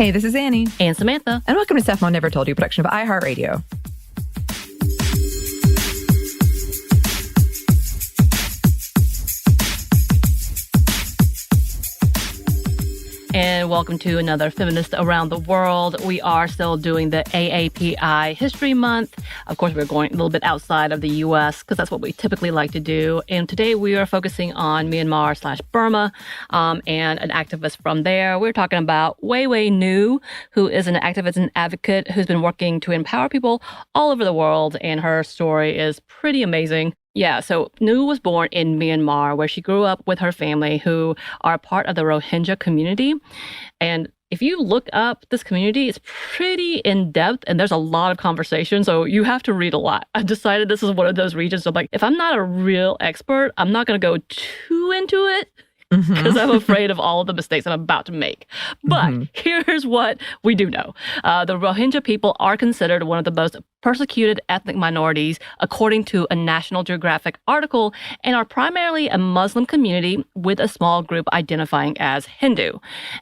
Hey, this is Anney. And Samantha. And welcome to Stuff Mom Never Told You, production of iHeartRadio. And welcome to another Feminist Around the World. We are still doing the AAPI History Month. Of course, we're going a little bit outside of the U.S. because that's what we typically like to do. And today we are focusing on Myanmar/Burma and an activist from there. We're talking about Wai Wai Nu, who is an activist and advocate who's been working to empower people all over the world. And her story is pretty amazing. Yeah, so Nu was born in Myanmar, where she grew up with her family, who are part of the Rohingya community. And if you look up this community, it's pretty in-depth, and there's a lot of conversation, so you have to read a lot. I've decided this is one of those regions, so if I'm not a real expert, I'm not going to go too into it, because I'm afraid of all of the mistakes I'm about to make. But here's what we do know. The Rohingya people are considered one of the most persecuted ethnic minorities, according to a National Geographic article, and are primarily a Muslim community with a small group identifying as Hindu.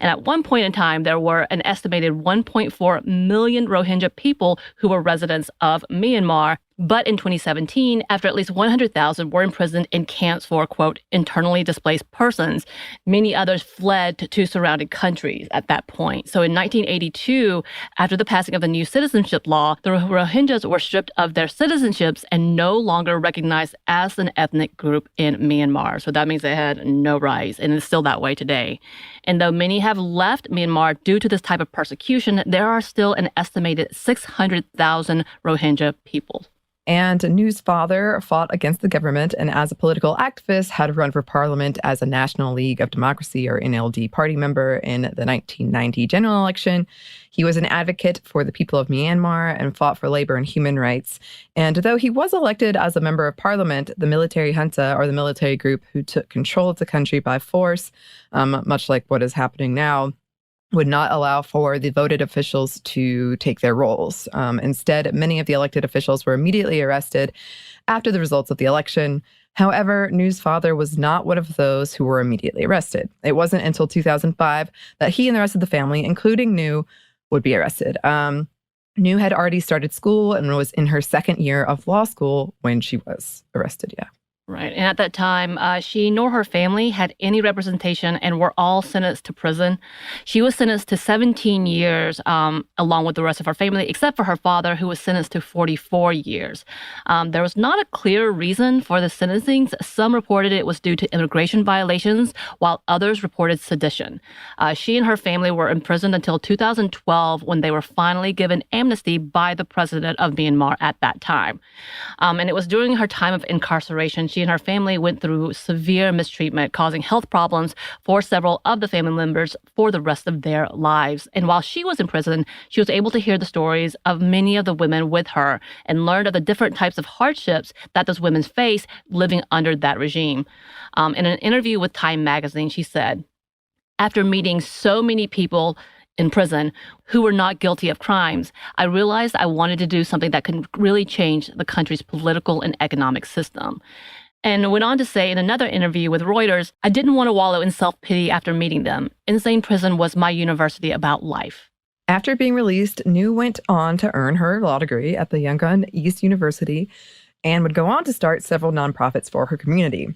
And at one point in time, there were an estimated 1.4 million Rohingya people who were residents of Myanmar. But in 2017, after at least 100,000 were imprisoned in camps for, quote, internally displaced persons, many others fled to surrounding countries at that point. So in 1982, after the passing of the new citizenship law, the Rohingyas were stripped of their citizenships and no longer recognized as an ethnic group in Myanmar. So that means they had no rights, and it's still that way today. And though many have left Myanmar due to this type of persecution, there are still an estimated 600,000 Rohingya people. And Nu's father fought against the government and as a political activist had run for parliament as a National League of Democracy or NLD party member in the 1990 general election. He was an advocate for the people of Myanmar and fought for labor and human rights. And though he was elected as a member of parliament, the military junta, or the military group who took control of the country by force, much like what is happening now, would not allow for the voted officials to take their roles. Instead, many of the elected officials were immediately arrested after the results of the election. However, Nu's father was not one of those who were immediately arrested. It wasn't until 2005 that he and the rest of the family, including Nu, would be arrested. Nu had already started school and was in her second year of law school when she was arrested, Right. And at that time, she nor her family had any representation and were all sentenced to prison. She was sentenced to 17 years along with the rest of her family, except for her father, who was sentenced to 44 years. There was not a clear reason for the sentencing. Some reported it was due to immigration violations, while others reported sedition. She and her family were imprisoned until 2012, when they were finally given amnesty by the president of Myanmar at that time. And it was during her time of incarceration, she and her family went through severe mistreatment, causing health problems for several of the family members for the rest of their lives. And while she was in prison, she was able to hear the stories of many of the women with her and learned of the different types of hardships that those women face living under that regime. In an interview with Time magazine, she said, "After meeting so many people in prison who were not guilty of crimes, I realized I wanted to do something that could really change the country's political and economic system." And went on to say in another interview with Reuters, "I didn't want to wallow in self-pity after meeting them. Insane prison was my university about life." After being released, Nu went on to earn her law degree at the Yangon East University and would go on to start several nonprofits for her community.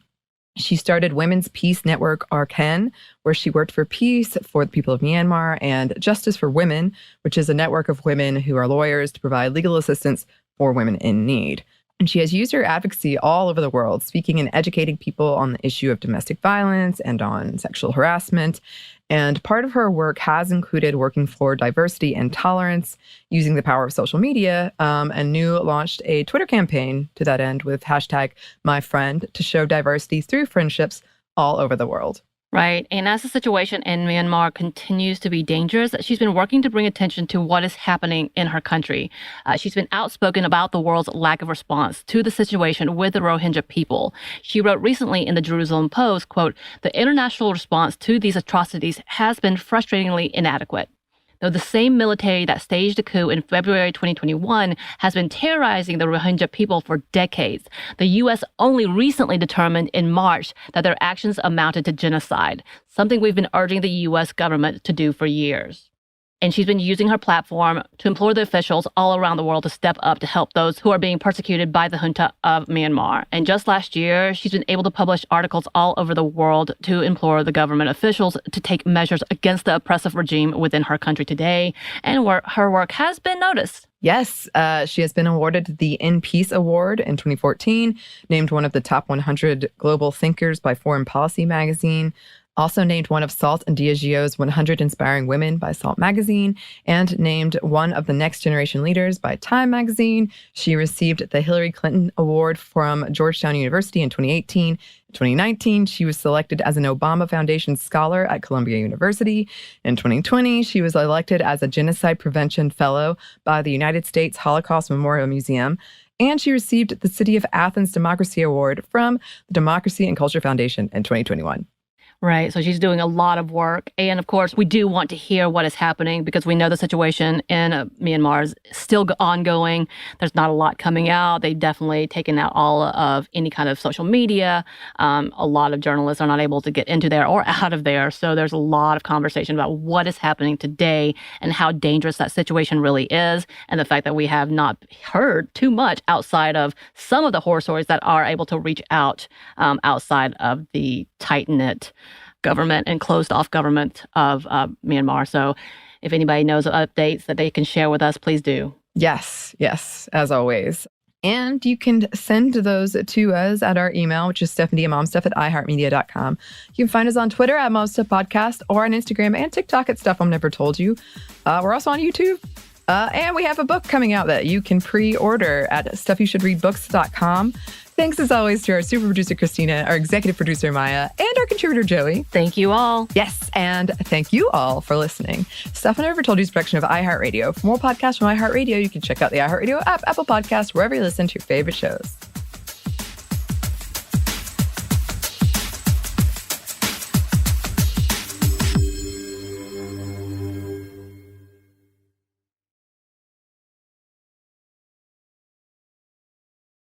She started Women's Peace Network Arkan, where she worked for peace for the people of Myanmar, and Justice for Women, which is a network of women who are lawyers to provide legal assistance for women in need. And she has used her advocacy all over the world, speaking and educating people on the issue of domestic violence and on sexual harassment. And part of her work has included working for diversity and tolerance, using the power of social media. And Nu launched a Twitter campaign to that end with #MyFriend to show diversity through friendships all over the world. Right. And as the situation in Myanmar continues to be dangerous, she's been working to bring attention to what is happening in her country. She's been outspoken about the world's lack of response to the situation with the Rohingya people. She wrote recently in the Jerusalem Post, quote, "The international response to these atrocities has been frustratingly inadequate. Though the same military that staged a coup in February 2021 has been terrorizing the Rohingya people for decades, the U.S. only recently determined in March that their actions amounted to genocide, something we've been urging the U.S. government to do for years." And she's been using her platform to implore the officials all around the world to step up to help those who are being persecuted by the junta of Myanmar. And just last year, she's been able to publish articles all over the world to implore the government officials to take measures against the oppressive regime within her country today. And her work has been noticed. Yes, she has been awarded the In Peace Award in 2014, named one of the top 100 global thinkers by Foreign Policy magazine, also named one of Salt and Diageo's 100 Inspiring Women by Salt magazine, and named one of the Next Generation Leaders by Time magazine. She received the Hillary Clinton Award from Georgetown University in 2018. In 2019, she was selected as an Obama Foundation Scholar at Columbia University. In 2020, she was elected as a Genocide Prevention Fellow by the United States Holocaust Memorial Museum. And she received the City of Athens Democracy Award from the Democracy and Culture Foundation in 2021. Right. So she's doing a lot of work. And of course, we do want to hear what is happening because we know the situation in Myanmar is still ongoing. There's not a lot coming out. They've definitely taken out all of any kind of social media. A lot of journalists are not able to get into there or out of there. So there's a lot of conversation about what is happening today and how dangerous that situation really is. And the fact that we have not heard too much outside of some of the horror stories that are able to reach out outside of the tight-knit government and closed-off government of Myanmar. So if anybody knows of updates that they can share with us, please do. Yes, as always. And you can send those to us at our email, which is stephaniemomstuff@iheartmedia.com. You can find us on Twitter at momstuffpodcast or on Instagram and TikTok at Stuff Mom Never Told You. We're also on YouTube. And we have a book coming out that you can pre-order at stuffyoushouldreadbooks.com. Thanks, as always, to our super producer, Christina, our executive producer, Maya, and our contributor, Joey. Thank you all. Yes, and thank you all for listening. Stuff I Never Told You is a production of iHeartRadio. For more podcasts from iHeartRadio, you can check out the iHeartRadio app, Apple Podcasts, wherever you listen to your favorite shows.